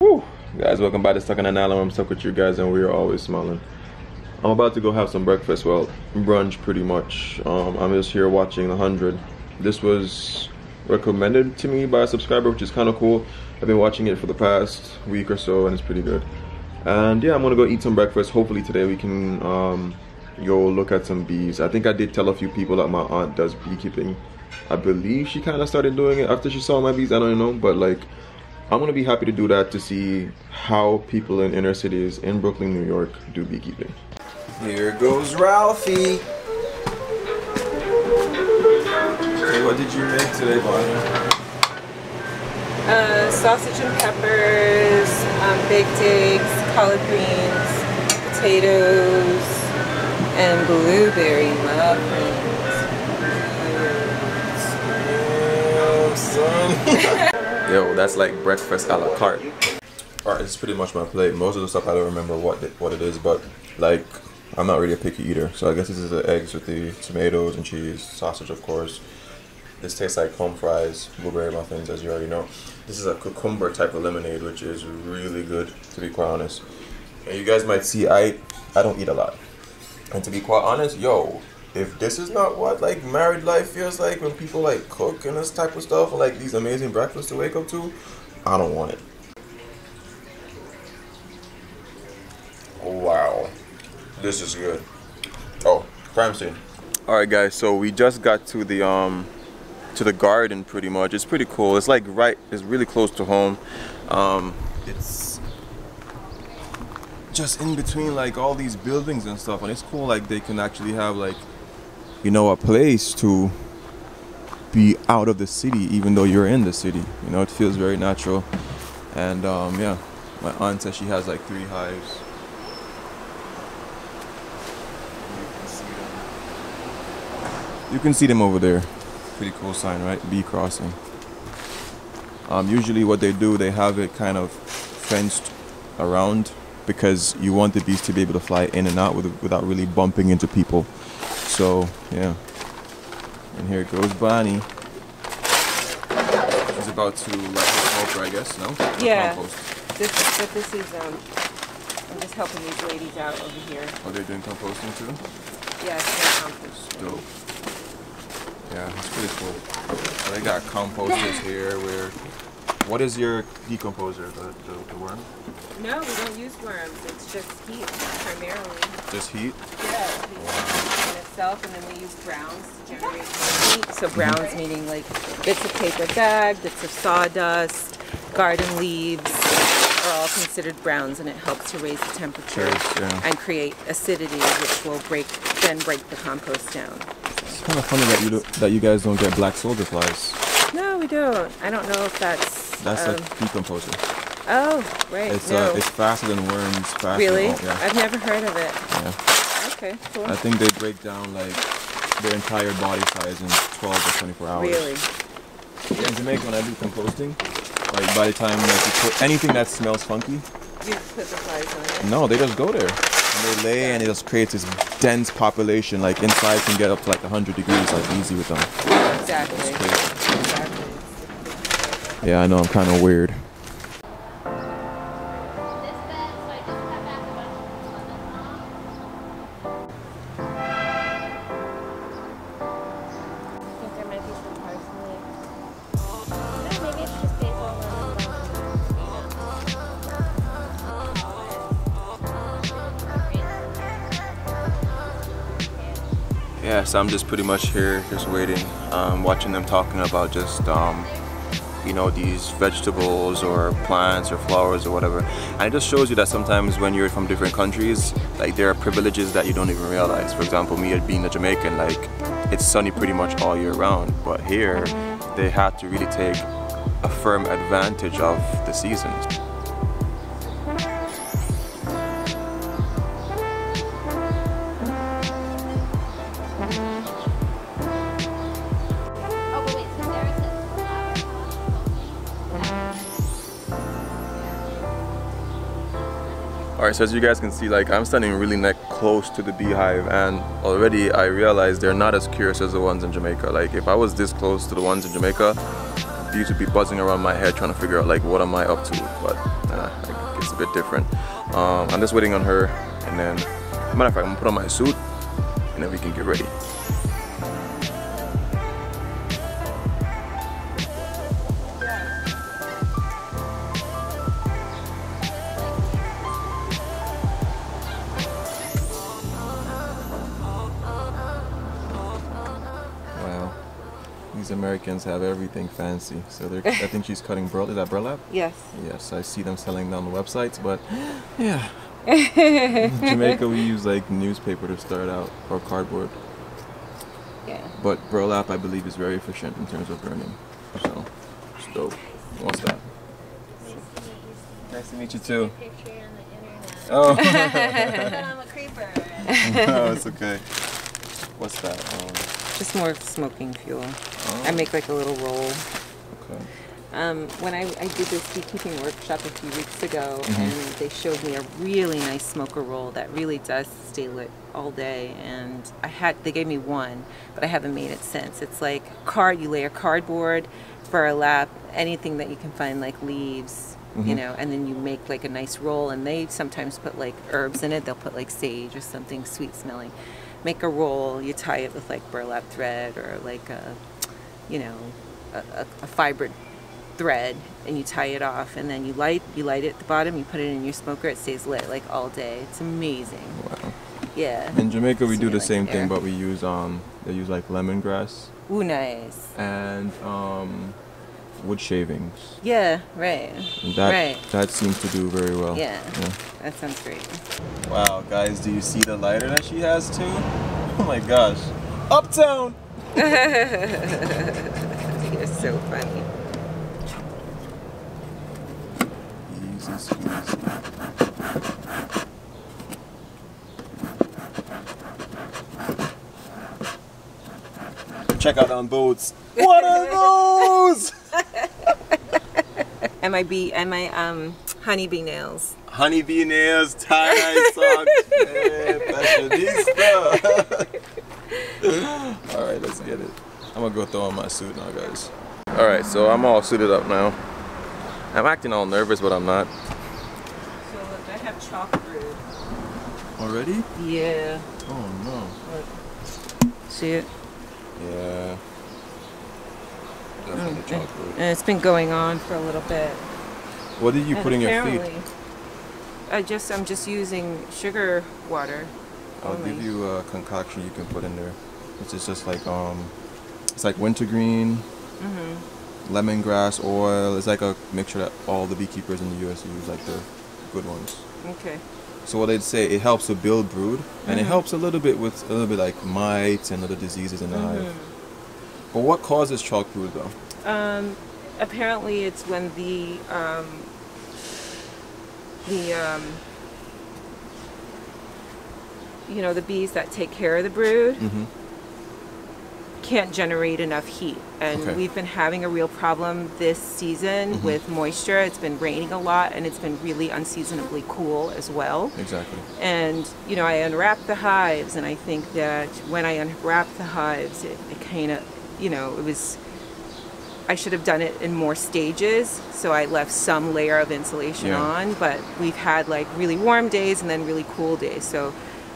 Woo! Guys, welcome back to Stuck on an Island. I'm stuck with you guys and we are always smiling. I'm about to go have some breakfast, well, brunch pretty much. I'm just here watching 100. This was recommended to me by a subscriber, which is kind of cool. I've been watching it for the past week or so and it's pretty good. And yeah, I'm gonna go eat some breakfast. Hopefully today we can go look at some bees. I think I did tell a few people that my aunt does beekeeping. I believe she kind of started doing it after she saw my bees. I don't know, but like, I'm gonna be happy to do that to see how people in inner cities in Brooklyn, New York do beekeeping. Here goes Ralphie. So what did you make today, Bonnie? Sausage and peppers, baked eggs, collard greens, potatoes, and blueberry muffins. Damn, son. Yo, that's like breakfast a la carte. Alright, it's pretty much my plate. Most of the stuff I don't remember what it is, but like, I'm not really a picky eater. So I guess this is the eggs with the tomatoes and cheese, sausage of course. This tastes like home fries, blueberry muffins, as you already know. This is a cucumber type of lemonade, which is really good, to be quite honest. And you guys might see, I don't eat a lot. And to be quite honest, yo, if this is not what like married life feels like when people like cook and this type of stuff, like these amazing breakfasts to wake up to, I don't want it. Wow, this is good. Oh, crime scene. All right, guys. So we just got to the garden pretty much. It's pretty cool. It's like it's really close to home. It's just in between like all these buildings and stuff, and it's cool. Like they can actually have like, you know, a place to be out of the city even though you're in the city. You know, it feels very natural. And yeah, my aunt says she has like 3 hives. You can see them over there. Pretty cool sign, right? Bee crossing. Usually what they do, they have it kind of fenced around because you want the bees to be able to fly in and out without really bumping into people. So yeah, and here goes Bonnie. She's about to let her over, I guess. No? Yeah. This is I'm just helping these ladies out over here. Oh, they're doing composting too? Yeah, it's compost. Dope. Yeah, it's pretty cool. So they got composters here. What is your decomposer? The worm? No, we don't use worms. It's just heat primarily. Just heat? Yeah, heat in itself, and then we use browns to generate heat. So browns meaning like bits of paper bag, bits of sawdust, garden leaves are all considered browns, and it helps to raise the temperature and create acidity, which will break the compost down. It's kind of funny that you guys don't get black soldier flies. No, we don't. I don't know if that's a decomposer. Oh, right. It's faster than worms. Really? Yeah. I've never heard of it. Yeah. Okay, cool. I think they break down like their entire body size in 12 or 24 hours. Really? Yeah, in Jamaica, when I do composting, like by the time like, you put anything that smells funky, You just put the flies on it? no, they just go there. And they lay and it just creates this dense population. Like inside can get up to like 100 degrees like easy with them. Exactly. Exactly. Yeah, I know, I'm kind of weird. Yeah, so I'm just pretty much here, just waiting, watching them talking about just, you know, these vegetables or plants or flowers or whatever. And it just shows you that sometimes when you're from different countries, like there are privileges that you don't even realize. For example, me being a Jamaican, like it's sunny pretty much all year round. But here, they have to really take a firm advantage of the seasons. Alright, so as you guys can see, like I'm standing really close to the beehive, and already I realized they're not as curious as the ones in Jamaica. Like if I was this close to the ones in Jamaica, bees would be buzzing around my head trying to figure out like what am I up to, but it's a bit different. I'm just waiting on her, and then matter of fact, I'm gonna put on my suit and then we can get ready. These Americans have everything fancy, so they're, I think she's cutting burlap. Is that burlap? Yes. Yes, I see them selling down the websites, but yeah. In Jamaica, we use like newspaper to start out, or cardboard. Yeah. But burlap, I believe, is very efficient in terms of burning. So, it's dope. What's that? Nice to meet you too. Oh. I'm a creeper. No, it's okay. What's that? Just more smoking fuel. Oh. I make like a little roll. Okay. When I did this beekeeping workshop a few weeks ago, and they showed me a really nice smoker roll that really does stay lit all day, and they gave me one, but I haven't made it since. It's like you layer cardboard, burlap, anything that you can find, like leaves, you know, and then you make like a nice roll, and they sometimes put like herbs in it. They'll put like sage or something sweet smelling. Make a roll, you tie it with like burlap thread or like a, you know, a fibered thread, and you tie it off, and then you light it at the bottom, you put it in your smoker, it stays lit like all day. It's amazing. Wow. Yeah. In Jamaica we do the same thing, but we use they use like lemongrass. Ooh, nice. And wood shavings. Yeah, right. And that seems to do very well. Yeah. That sounds great. Wow, guys, do you see the lighter that she has too? Oh my gosh. Uptown! You're so funny. Easy squeeze. Check out them boots. What are those? And my honeybee nails. Honeybee nails, tie-dye socks. Fashionista. Alright, let's get it. I'm gonna go throw on my suit now, guys. Alright, so I'm all suited up now. I'm acting all nervous, but I'm not. So look, I have chalk brewed. Already? Yeah. Oh no. Look. See it? Yeah. Definitely chalk brewed. And it's been going on for a little bit. What did you put in your feet? I'm just using sugar water. I'll give you a concoction you can put in there. Which is just like it's like wintergreen, lemongrass oil. It's like a mixture that all the beekeepers in the US use, like the good ones. Okay. So what they'd say, it helps to build brood, and it helps a little bit with like mites and other diseases in the hive. But what causes chalk brood though? Apparently it's when the you know, the bees that take care of the brood can't generate enough heat, and we've been having a real problem this season with moisture. It's been raining a lot, and it's been really unseasonably cool as well. Exactly. And you know, I unwrapped the hives, and I think that when I unwrapped the hives, it kind of, you know, I should have done it in more stages, so I left some layer of insulation on, but we've had like really warm days and then really cool days, so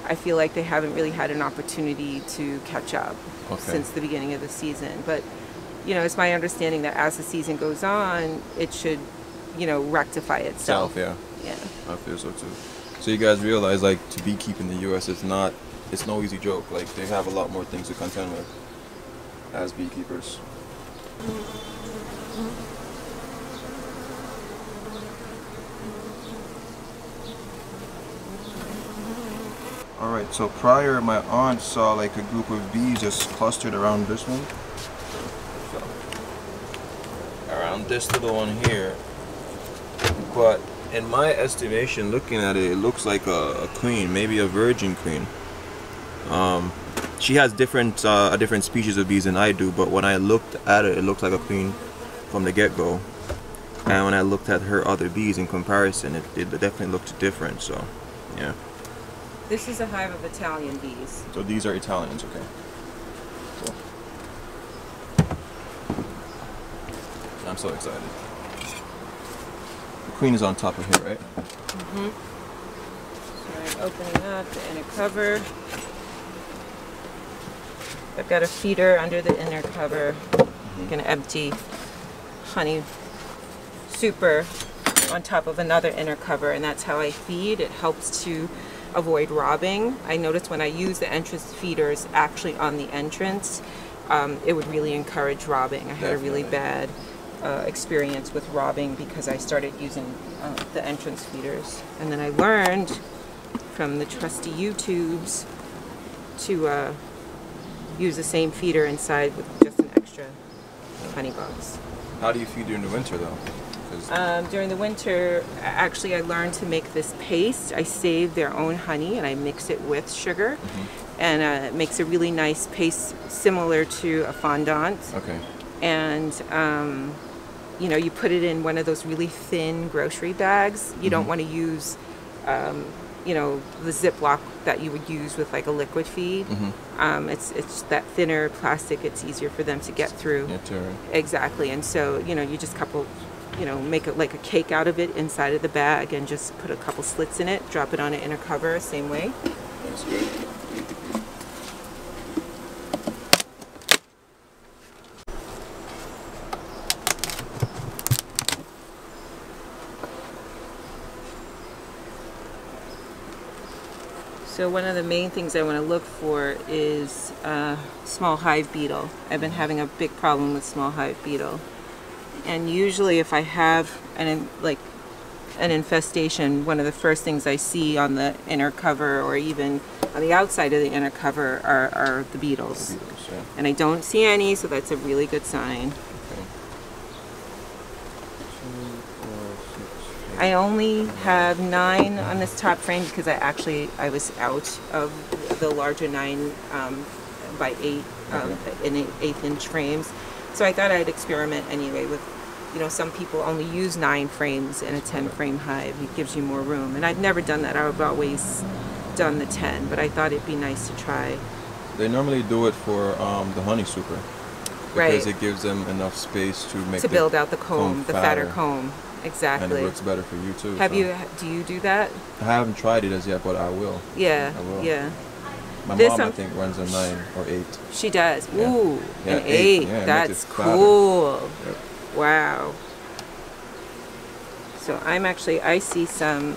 I feel like they haven't really had an opportunity to catch up since the beginning of the season. But you know, it's my understanding that as the season goes on, it should, you know, rectify itself. Yeah. I feel so too. So you guys realize, like, to beekeep in the US, it's no easy joke. Like, they have a lot more things to contend with as beekeepers. Alright, so prior my aunt saw like a group of bees just clustered around this one. So, around this little one here. But in my estimation, looking at it, it looks like a queen, maybe a virgin queen. She has a different species of bees than I do, but when I looked at it, it looked like a queen from the get-go. And when I looked at her other bees in comparison, it definitely looked different, so yeah. This is a hive of Italian bees. So these are Italians, okay. Cool. I'm so excited. The queen is on top of here, right? Mm-hmm. So I'm opening up the inner cover. I've got a feeder under the inner cover. I'm going to empty honey super on top of another inner cover, and that's how I feed. It helps to avoid robbing. I noticed when I use the entrance feeders actually on the entrance, it would really encourage robbing. I had a really bad experience with robbing because I started using the entrance feeders. And then I learned from the trusty YouTubes to use the same feeder inside with just an extra honey box. How do you feed during the winter though? During the winter, actually I learned to make this paste. I save their own honey and I mix it with sugar. And it makes a really nice paste similar to a fondant. Okay. And you know, you put it in one of those really thin grocery bags. You don't want to use you know, the Ziploc that you would use with like a liquid feed. It's that thinner plastic. It's easier for them to get through. Exactly. And so, you know, you just make it like a cake out of it inside of the bag and just put a couple slits in it, drop it on an inner cover, same way. That's good. So one of the main things I want to look for is small hive beetle. I've been having a big problem with small hive beetle. And usually if I have an infestation, one of the first things I see on the inner cover or even on the outside of the inner cover are the beetles. Yeah. And I don't see any, so that's a really good sign. Okay. 2, 4, 6, 8. I only have 9 on this top frame because I was out of the larger 9 by 8 in 1/8 inch frames. So I thought I'd experiment anyway with, you know, some people only use 9 frames in a 10 frame hive. It gives you more room. And I've never done that. I've always done the 10, but I thought it'd be nice to try. They normally do it for the honey super. Because it gives them enough space to make build out the comb, the fatter comb. Exactly. And it works better for you too. Do you do that? I haven't tried it as yet, but I will. Yeah. I will. Yeah. My mom, I think, runs a 9 or 8. She does. Yeah. Ooh, yeah, an 8. Yeah, that's cool. Yep. Wow. So I see some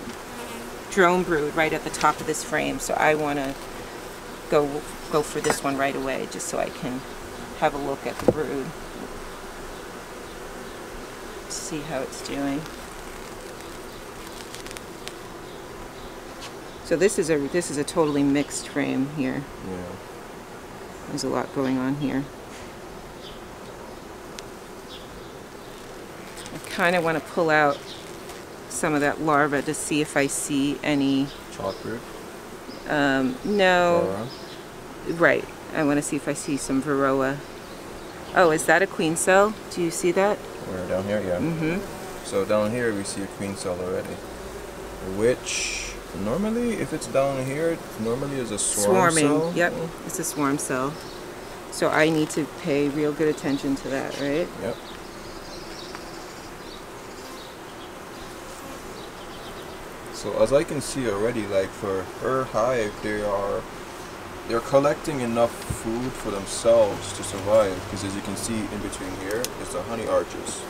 drone brood right at the top of this frame, so I want to go for this one right away, just so I can have a look at the brood. See how it's doing. So this is a totally mixed frame here. Yeah. There's a lot going on here. I kind of want to pull out some of that larva to see if I see any. Chalk brood? No. Varroa? Right. I want to see if I see some varroa. Oh, is that a queen cell? Do you see that? Where, down here? Yeah. Mm-hmm. So down here we see a queen cell already, which normally, if it's down here, it normally is a swarming cell. Yep, it's a swarm cell. So I need to pay real good attention to that, right? Yep. So as I can see already, like for her hive, they're collecting enough food for themselves to survive, because as you can see in between here is the honey arches.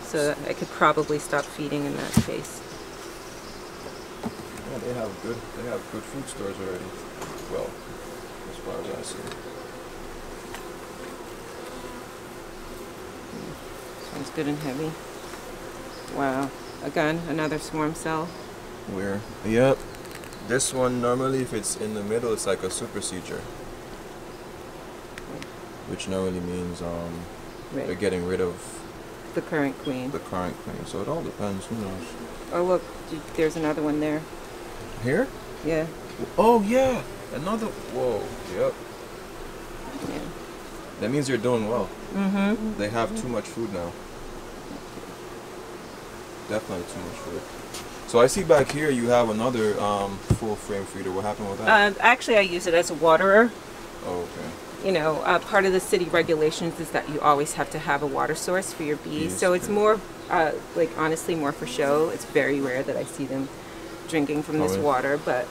So I could probably stop feeding in that case. Yeah, they have good food stores already. Well, as far as I see. This one's good and heavy. Wow. Again, another swarm cell. Where? Yep. This one, normally if it's in the middle, it's like a supersedure. Which normally means they're getting rid of the current queen. The current queen. So it all depends, who knows. Oh look, there's another one there. Here? Yeah. Oh yeah! Another, whoa, yep. Yeah. That means you're doing well. Mm-hmm. They have too much food now. Definitely too much food. So I see back here you have another full frame feeder. What happened with that? Actually, I use it as a waterer. Oh, okay. you know, part of the city regulations is that you always have to have a water source for your bees. So it's more, like honestly, more for show. It's very rare that I see them drinking from this water, but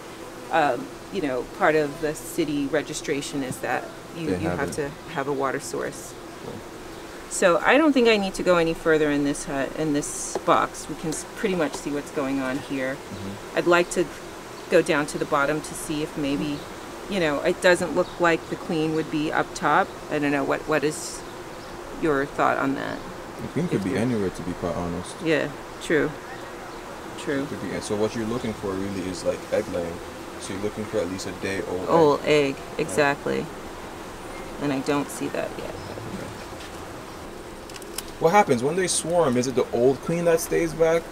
you know, part of the city registration is that you have to have a water source. Cool. So I don't think I need to go any further in this box. We can pretty much see what's going on here. I'd like to go down to the bottom to see if maybe, you know, it doesn't look like the queen would be up top. I don't know, what is your thought on that? The queen could be anywhere, to be quite honest. Yeah, true. True. So what you're looking for really is like egg laying. So you're looking for at least a day old old egg, exactly. And I don't see that yet. Okay. What happens when they swarm? Is it the old queen that stays back?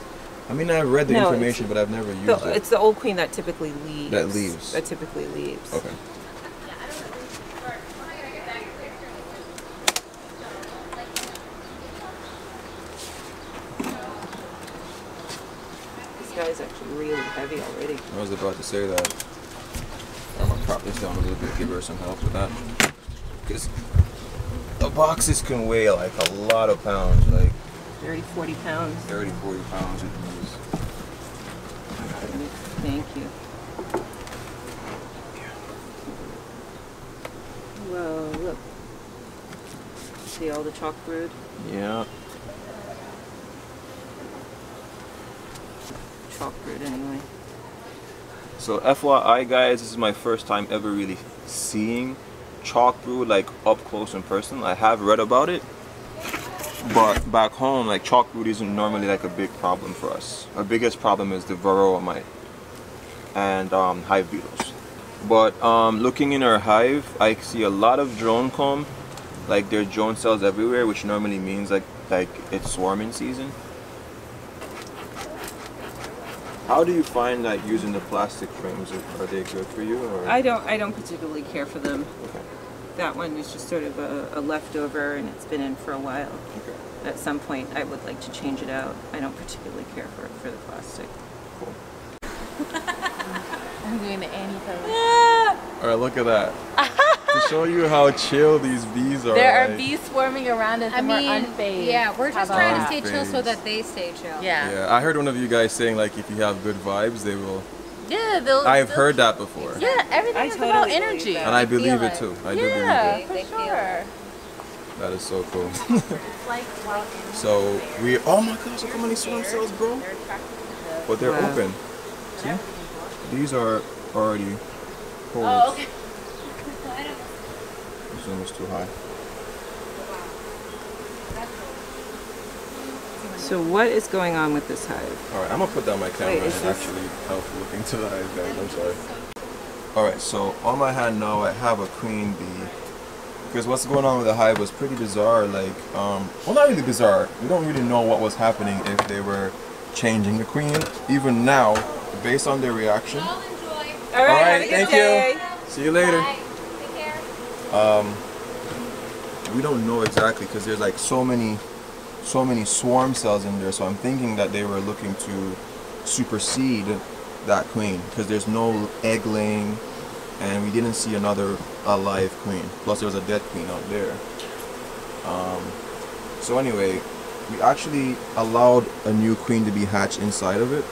I mean, I've read the information, but I've never used it. It's the old queen that typically leaves. That leaves. That typically leaves. Okay. This guy is actually really heavy already. I was about to say that. I'm gonna prop this down a little bit, give her some help with that. Because the boxes can weigh like a lot of pounds, like 30, 40 pounds. 30, 40 pounds with these. Thank you. Whoa, look. See all the chalk brood? Yeah. Chalk brood anyway. So FYI guys, this is my first time ever really seeing chalk brood like up close in person. I have read about it, but back home like chalk brood isn't normally like a big problem for us. Our biggest problem is the varroa mite and hive beetles. But looking in our hive, I see a lot of drone comb, like there are drone cells everywhere, which normally means like it's swarming season. How do you find that using the plastic frames? Are they good for you? Or? I don't particularly care for them. Okay. That one is just sort of a leftover, and it's been in for a while. Okay. At some point, I would like to change it out. I don't particularly care for the plastic. Cool. I'm doing the Annie pose. All right, look at that. To show you how chill these bees are. There are bees swarming around us and we're unfazed. Yeah, we're just trying to stay chill so Unfazed. that they stay chill. Yeah. I heard one of you guys saying like if you have good vibes, they will. Yeah, I've heard that before. Yeah, everything is about energy. That. And I believe it too. I do believe Yeah, it. for sure. That is so cool. So we. Oh my gosh! Look how many swarm cells, bro. But they're open. See? These are already holes. Oh, okay. This one was too high. So what is going on with this hive? Alright, I'm gonna put down my camera Wait, and is this- actually help look into the hive, guys. I'm sorry. Alright, so on my hand now I have a queen bee. Because what's going on with the hive was pretty bizarre. Like, well, not really bizarre. We don't really know what was happening if they were changing the queen. Even now, based on their reaction. Alright, thank you. See you later. Bye. Take care. We don't know exactly because there's like so many swarm cells in there, so I'm thinking that they were looking to supersede that queen because there's no egg laying and we didn't see another alive queen, plus there was a dead queen out there. So anyway, we actually allowed a new queen to be hatched inside of it,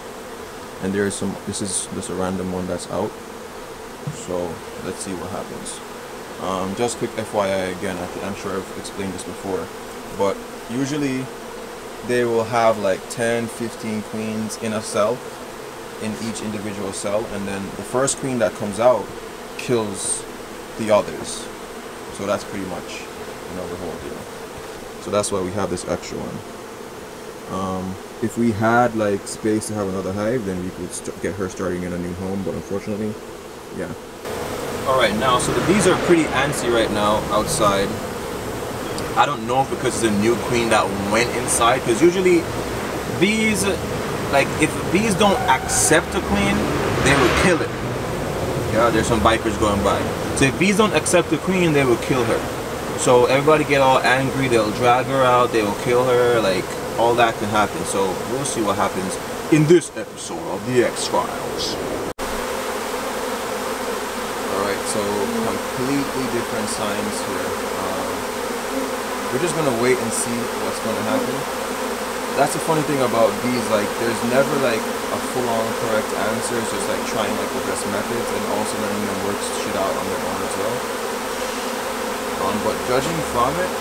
and there's some, this is just a random one that's out, so let's see what happens. Just quick FYI again, I'm sure I've explained this before, but usually they will have like 10-15 queens in a cell, in each individual cell, and then the first queen that comes out kills the others. So that's pretty much, you know, the whole deal. So that's why we have this extra one. If we had like space to have another hive, then we could get her starting in a new home, but unfortunately, yeah. Alright, now, so the bees are pretty antsy right now outside. I don't know if because it's a new queen that went inside, because usually bees, like if bees don't accept a queen, they will kill it. Yeah, there's some bikers going by. So if bees don't accept the queen, they will kill her. So everybody get all angry, they'll drag her out, they will kill her, like all that can happen. So we'll see what happens in this episode of The X-Files. Alright, so completely different science here. We're just gonna wait and see what's gonna happen. That's the funny thing about bees, like there's never like a full-on correct answer. It's just like trying like the best methods and also letting them work shit out on their own as well. But judging from it,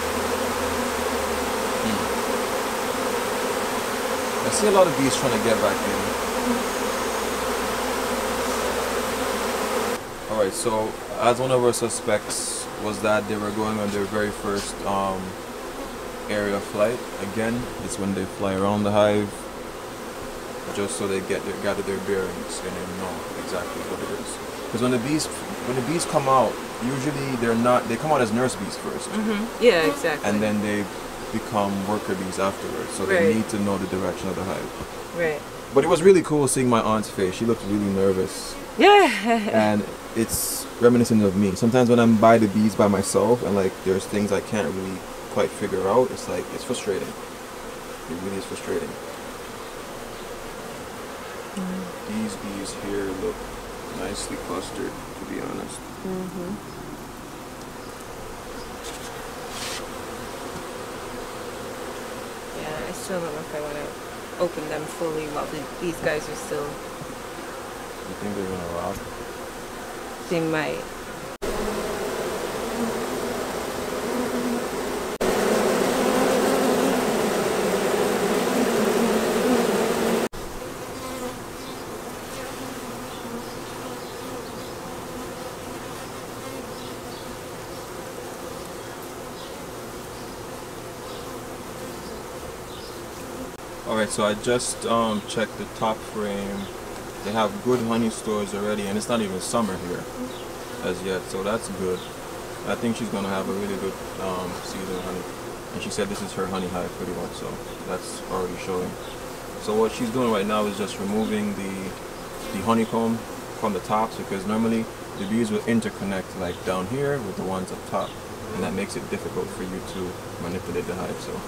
I see a lot of bees trying to get back in. Alright, so as one of our suspects was that they were going on their very first area of flight. Again, it's when they fly around the hive just so they gather their bearings and they know exactly what it is. Because when the bees come out, usually they come out as nurse bees first. Yeah, exactly. And then they become worker bees afterwards. So they need to know the direction of the hive. Right. But it was really cool seeing my aunt's face. She looked really nervous. Yeah. And it's reminiscent of me. Sometimes when I'm by the bees by myself and like there's things I can't really quite figure out, it's like, it's frustrating. It really is frustrating. These bees here look nicely clustered, to be honest. Yeah, I still don't know if I want to open them fully while these guys are still... You think they're gonna rock? They might. Alright, so I just checked the top frame. They have good honey stores already, and it's not even summer here as yet, so that's good. I think she's gonna have a really good season of honey. And she said this is her honey hive pretty much, so that's already showing. So what she's doing right now is just removing the honeycomb from the tops, because normally the bees will interconnect like down here with the ones up top, and that makes it difficult for you to manipulate the hive. So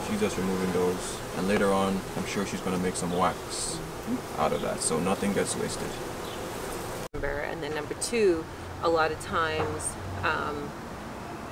she's just removing those, and later on I'm sure she's going to make some wax out of that, so nothing gets wasted. And then number two, a lot of times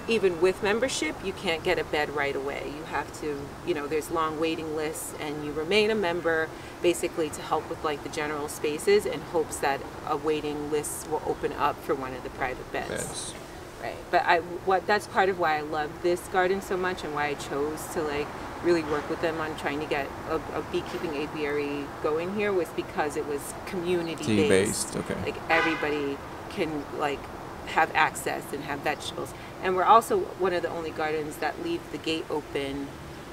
even with membership you can't get a bed right away. You have to, you know, there's long waiting lists, and you remain a member basically to help with like the general spaces in hopes that a waiting list will open up for one of the private beds. Right, but that's part of why I love this garden so much, and why I chose to like really work with them on trying to get a beekeeping apiary going here, was because it was community based. Okay. Like everybody can like have access and have vegetables, and we're also one of the only gardens that leave the gate open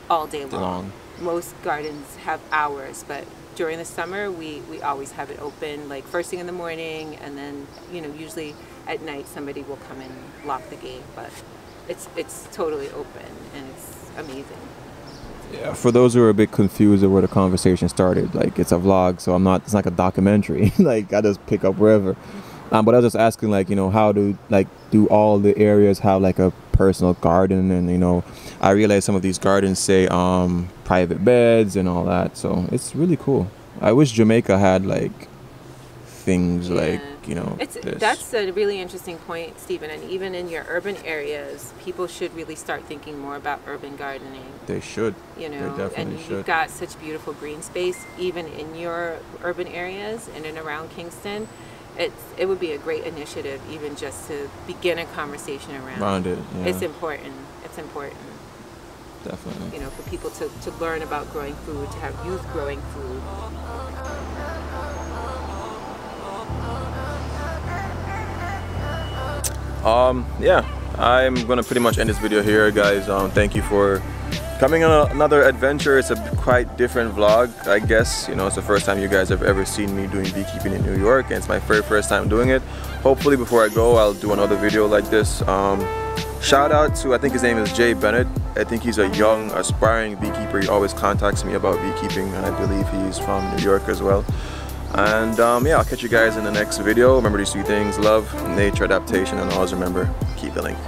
all day long. Most gardens have hours, but during the summer we always have it open, like first thing in the morning, and then, you know, usually at night somebody will come and lock the gate, but it's totally open and it's amazing. Yeah, for those who are a bit confused of where the conversation started, like it's a vlog, so it's like a documentary. Like I just pick up wherever. But I was just asking, like, you know, how do all the areas have like a personal garden? And, you know, I realize some of these gardens say private beds and all that, so it's really cool. I wish Jamaica had like things like, you know, that's a really interesting point, Stephen. And even in your urban areas, people should really start thinking more about urban gardening. They should. You know, they definitely and should. You've got such beautiful green space even in your urban areas in and around Kingston. It would be a great initiative, even just to begin a conversation around it. Yeah. It's important. It's important. Definitely. You know, for people to learn about growing food, to have youth growing food. Yeah, I'm gonna pretty much end this video here, guys. Thank you for coming on another adventure. It's a quite different vlog, I guess. You know, it's the first time you guys have ever seen me doing beekeeping in New York, and it's my very first time doing it. Hopefully before I go, I'll do another video like this. Shout out to, I think his name is Jay Bennett. I think he's a young aspiring beekeeper. He always contacts me about beekeeping, and I believe he's from New York as well. And yeah, I'll catch you guys in the next video. Remember these three things: love, nature, adaptation, and always remember, keep the link.